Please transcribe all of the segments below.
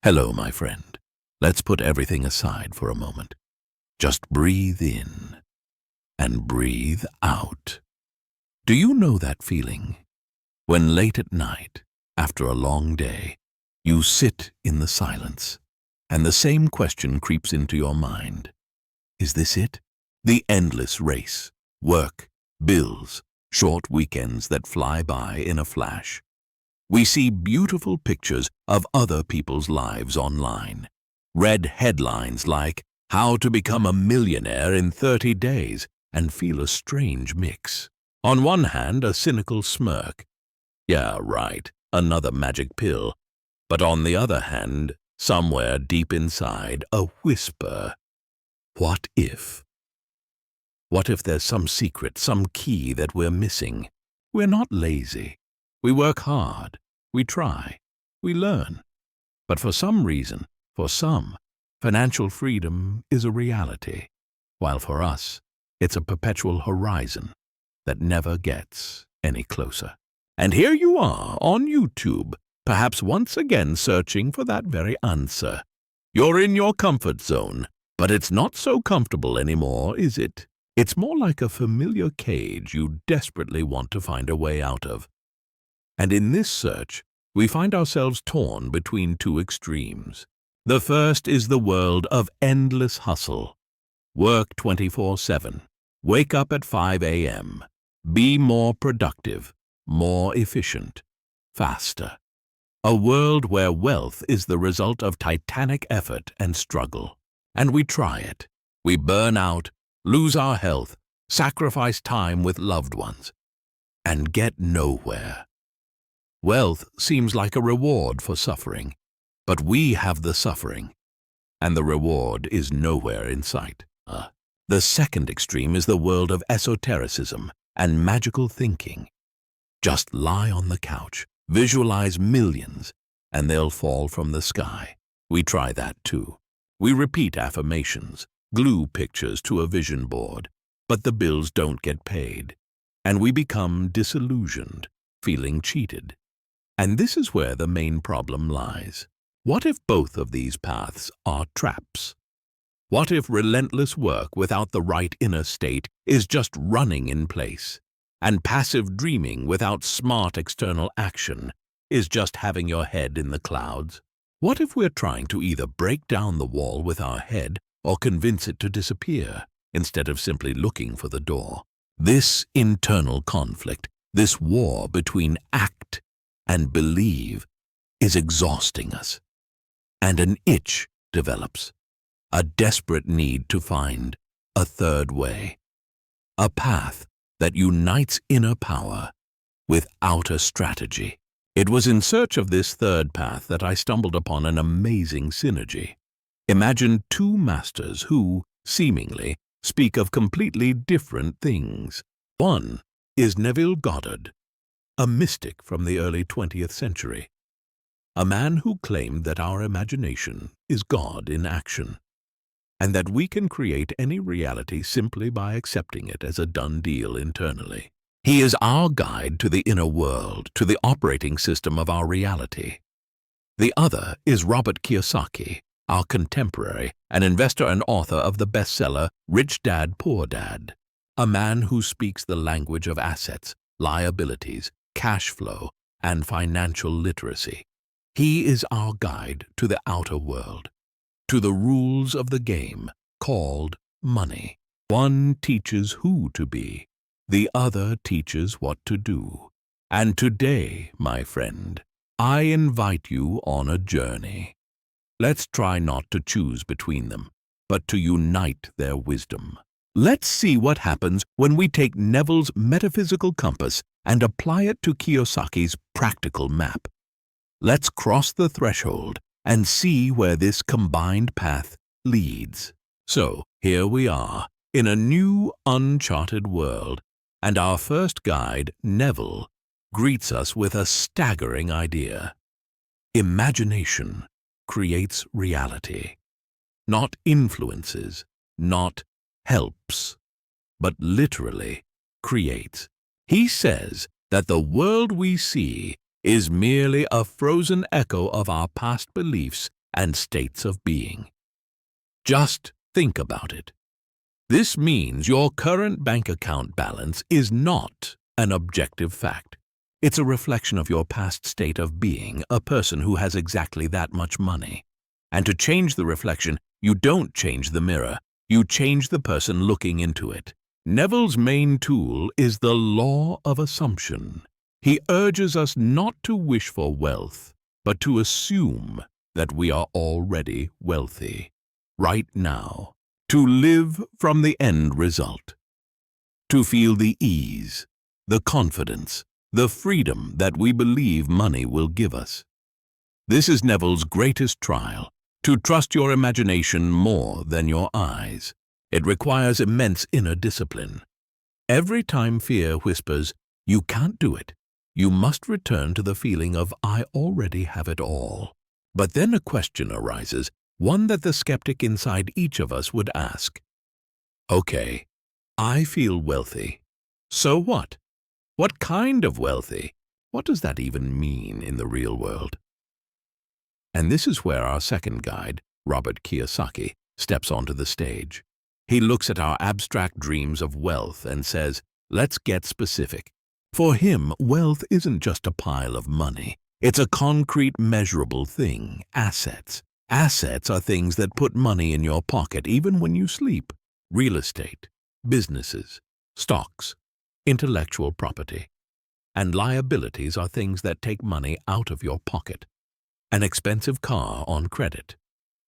Hello, my friend. Let's put everything aside for a moment. Just breathe in and breathe out. Do you know that feeling? When late at night, after a long day, you sit in the silence, and the same question creeps into your mind. Is this it? The endless race, work, bills, short weekends that fly by in a flash. We see beautiful pictures of other people's lives online. Read headlines like, "How to Become a Millionaire in 30 Days," and feel a strange mix. On one hand, a cynical smirk. Yeah, right, another magic pill. But on the other hand, somewhere deep inside, a whisper. What if? What if there's some secret, some key that we're missing? We're not lazy. We work hard. We try. We learn. But for some reason, for some, financial freedom is a reality, while for us, it's a perpetual horizon that never gets any closer. And here you are on YouTube, perhaps once again searching for that very answer. You're in your comfort zone, but it's not so comfortable anymore, is it? It's more like a familiar cage you desperately want to find a way out of. And in this search, we find ourselves torn between two extremes. The first is the world of endless hustle. Work 24/7. Wake up at 5 a.m. Be more productive, more efficient, faster. A world where wealth is the result of titanic effort and struggle. And we try it. We burn out, lose our health, sacrifice time with loved ones, and get nowhere. Wealth seems like a reward for suffering, but we have the suffering, and the reward is nowhere in sight. The second extreme is the world of esotericism and magical thinking. Just lie on the couch, visualize millions, and they'll fall from the sky. We try that too. We repeat affirmations, glue pictures to a vision board, but the bills don't get paid, and we become disillusioned, feeling cheated. And this is where the main problem lies. What if both of these paths are traps? What if relentless work without the right inner state is just running in place, and passive dreaming without smart external action is just having your head in the clouds? What if we're trying to either break down the wall with our head or convince it to disappear, instead of simply looking for the door? This internal conflict, this war between act and believe, is exhausting us. And an itch develops, a desperate need to find a third way, a path that unites inner power with outer strategy. It was in search of this third path that I stumbled upon an amazing synergy. Imagine two masters who, seemingly, speak of completely different things. One is Neville Goddard, a mystic from the early 20th century, a man who claimed that our imagination is God in action, and that we can create any reality simply by accepting it as a done deal internally. He is our guide to the inner world, to the operating system of our reality. The other is Robert Kiyosaki, our contemporary, an investor and author of the bestseller Rich Dad, Poor Dad, a man who speaks the language of assets, liabilities, cash flow, and financial literacy. He is our guide to the outer world, to the rules of the game called money. One teaches who to be, the other teaches what to do. And today, my friend, I invite you on a journey. Let's try not to choose between them, but to unite their wisdom. Let's see what happens when we take Neville's metaphysical compass and apply it to Kiyosaki's practical map. Let's cross the threshold and see where this combined path leads. So, here we are, in a new, uncharted world, and our first guide, Neville, greets us with a staggering idea. Imagination creates reality, not influences, not helps, but literally creates. He says that the world we see is merely a frozen echo of our past beliefs and states of being. Just think about it. This means your current bank account balance is not an objective fact. It's a reflection of your past state of being, a person who has exactly that much money. And to change the reflection, you don't change the mirror, you change the person looking into it. Neville's main tool is the law of assumption. He urges us not to wish for wealth, but to assume that we are already wealthy, right now, to live from the end result, to feel the ease, the confidence, the freedom that we believe money will give us. This is Neville's greatest trial, to trust your imagination more than your eyes. It requires immense inner discipline. Every time fear whispers, "You can't do it," you must return to the feeling of "I already have it all." But then a question arises, one that the skeptic inside each of us would ask. Okay, I feel wealthy. So what? What kind of wealthy? What does that even mean in the real world? And this is where our second guide, Robert Kiyosaki, steps onto the stage. He looks at our abstract dreams of wealth and says, let's get specific. For him, wealth isn't just a pile of money. It's a concrete, measurable thing, assets. Assets are things that put money in your pocket even when you sleep. Real estate, businesses, stocks, intellectual property. And liabilities are things that take money out of your pocket. An expensive car on credit.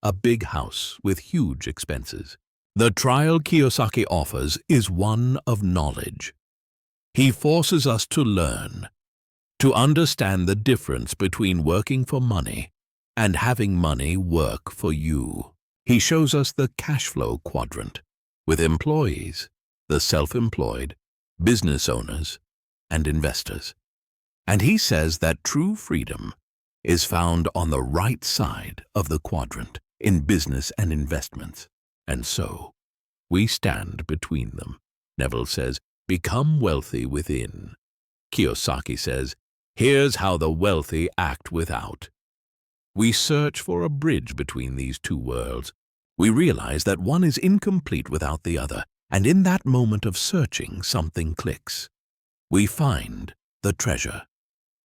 A big house with huge expenses. The trial Kiyosaki offers is one of knowledge. He forces us to learn, to understand the difference between working for money and having money work for you. He shows us the cash flow quadrant, with employees, the self-employed, business owners, and investors. And he says that true freedom is found on the right side of the quadrant in business and investments. And so, we stand between them. Neville says, become wealthy within. Kiyosaki says, here's how the wealthy act without. We search for a bridge between these two worlds. We realize that one is incomplete without the other, and in that moment of searching, something clicks. We find the treasure,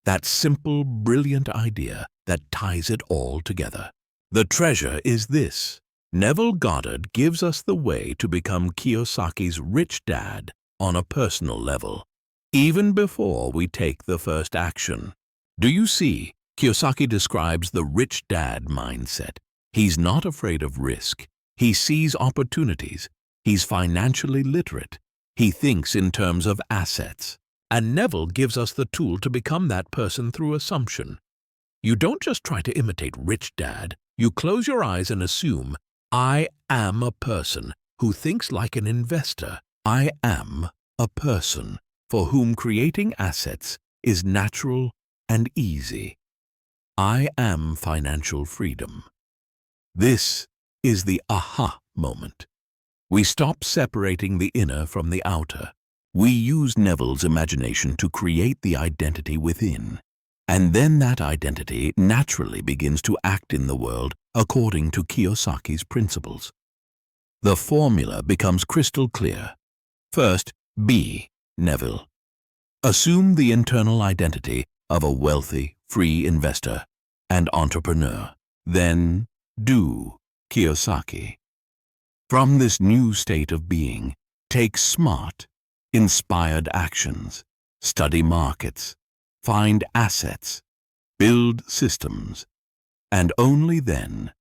that simple, brilliant idea that ties it all together. The treasure is this. Neville Goddard gives us the way to become Kiyosaki's rich dad on a personal level, even before we take the first action. Do you see? Kiyosaki describes the rich dad mindset. He's not afraid of risk. He sees opportunities. He's financially literate. He thinks in terms of assets. And Neville gives us the tool to become that person through assumption. You don't just try to imitate rich dad. You close your eyes and assume, I am a person who thinks like an investor. I am a person for whom creating assets is natural and easy. I am financial freedom. This is the aha moment. We stop separating the inner from the outer. We use Neville's imagination to create the identity within. And then that identity naturally begins to act in the world according to Kiyosaki's principles. The formula becomes crystal clear. First, be Neville. Assume the internal identity of a wealthy, free investor and entrepreneur. Then, do Kiyosaki. From this new state of being, take smart, inspired actions, study markets, find assets, build systems, and only then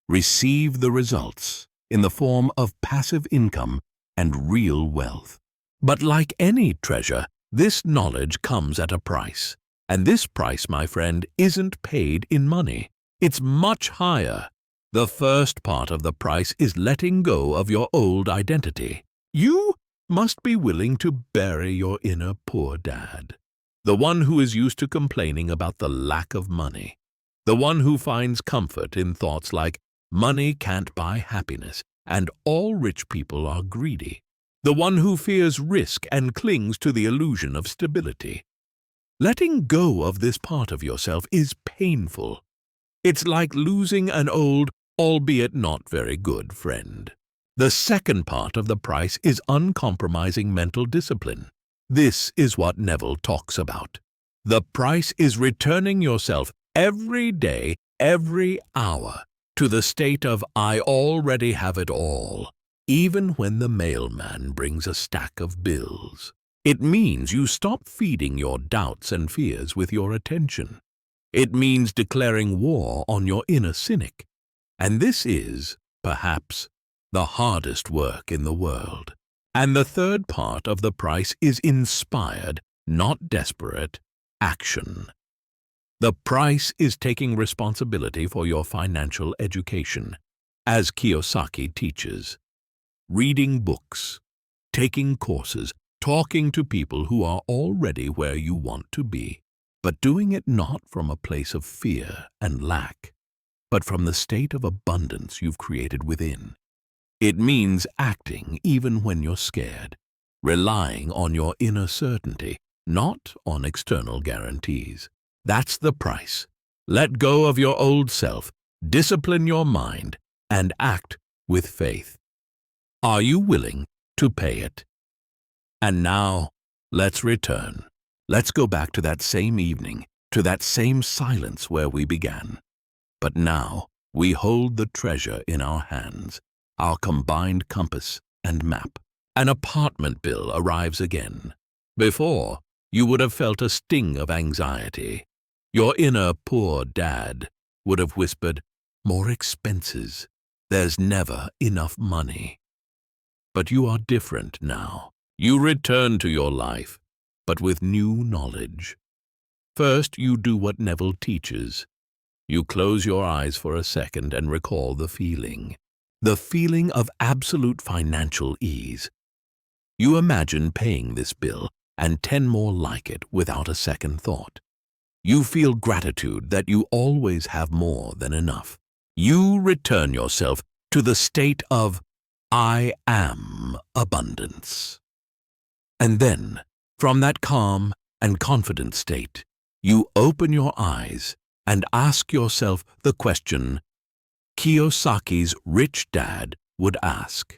receive the results in the form of passive income and real wealth. But like any treasure, this knowledge comes at a price. And this price, my friend, isn't paid in money. It's much higher. The first part of the price is letting go of your old identity. You must be willing to bury your inner poor dad, the one who is used to complaining about the lack of money, the one who finds comfort in thoughts like, money can't buy happiness, and all rich people are greedy, the one who fears risk and clings to the illusion of stability. Letting go of this part of yourself is painful. It's like losing an old, albeit not very good, friend. The second part of the price is uncompromising mental discipline. This is what Neville talks about. The price is returning yourself every day, every hour, to the state of "I already have it all," even when the mailman brings a stack of bills. It means you stop feeding your doubts and fears with your attention. It means declaring war on your inner cynic. And this is, perhaps, the hardest work in the world. And the third part of the price is inspired, not desperate, action. The price is taking responsibility for your financial education, as Kiyosaki teaches. Reading books, taking courses, talking to people who are already where you want to be, but doing it not from a place of fear and lack, but from the state of abundance you've created within. It means acting even when you're scared, relying on your inner certainty, not on external guarantees. That's the price. Let go of your old self, discipline your mind, and act with faith. Are you willing to pay it? And now, let's return. Let's go back to that same evening, to that same silence where we began. But now, we hold the treasure in our hands, our combined compass and map. An apartment bill arrives again. Before, you would have felt a sting of anxiety. Your inner poor dad would have whispered, "More expenses. There's never enough money." But you are different now. You return to your life, but with new knowledge. First, you do what Neville teaches. You close your eyes for a second and recall the feeling of absolute financial ease. You imagine paying this bill and 10 more like it without a second thought. You feel gratitude that you always have more than enough. You return yourself to the state of "I am abundance." And then, from that calm and confident state, you open your eyes and ask yourself the question Kiyosaki's rich dad would ask.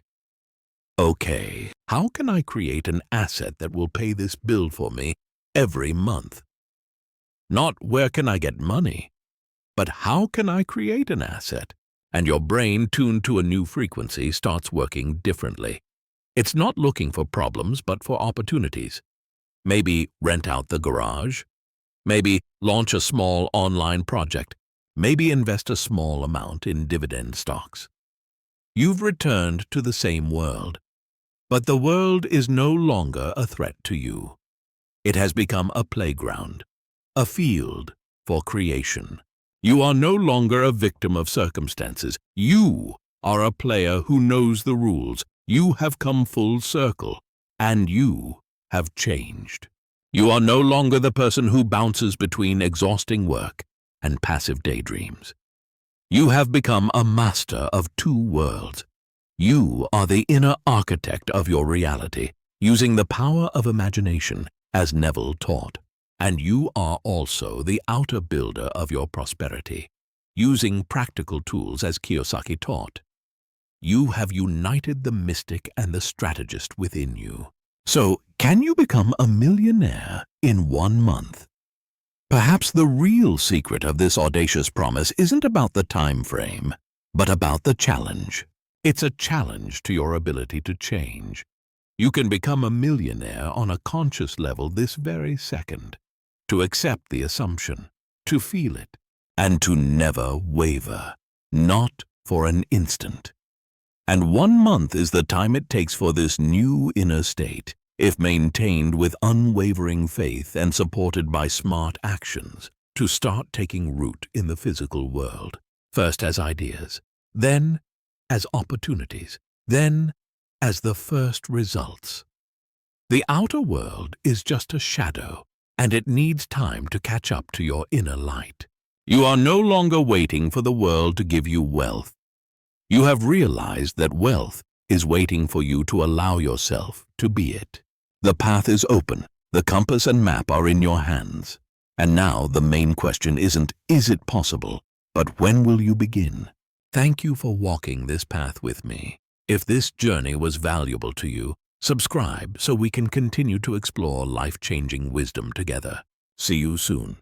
Okay, how can I create an asset that will pay this bill for me every month? Not where can I get money, but how can I create an asset? And your brain, tuned to a new frequency, starts working differently. It's not looking for problems, but for opportunities. Maybe rent out the garage. Maybe launch a small online project. Maybe invest a small amount in dividend stocks. You've returned to the same world, but the world is no longer a threat to you. It has become a playground, a field for creation. You are no longer a victim of circumstances. You are a player who knows the rules. You have come full circle, and you have changed. You are no longer the person who bounces between exhausting work and passive daydreams. You have become a master of two worlds. You are the inner architect of your reality, using the power of imagination, as Neville taught. And you are also the outer builder of your prosperity, using practical tools as Kiyosaki taught. You have united the mystic and the strategist within you. So, can you become a millionaire in 1 month? Perhaps the real secret of this audacious promise isn't about the time frame, but about the challenge. It's a challenge to your ability to change. You can become a millionaire on a conscious level this very second. To accept the assumption, to feel it, and to never waver, not for an instant. And 1 month is the time it takes for this new inner state, if maintained with unwavering faith and supported by smart actions, to start taking root in the physical world, first as ideas, then as opportunities, then as the first results. The outer world is just a shadow, and it needs time to catch up to your inner light. You are no longer waiting for the world to give you wealth. You have realized that wealth is waiting for you to allow yourself to be it. The path is open, the compass and map are in your hands. And now the main question isn't, is it possible? But when will you begin? Thank you for walking this path with me. If this journey was valuable to you, subscribe so we can continue to explore life-changing wisdom together. See you soon.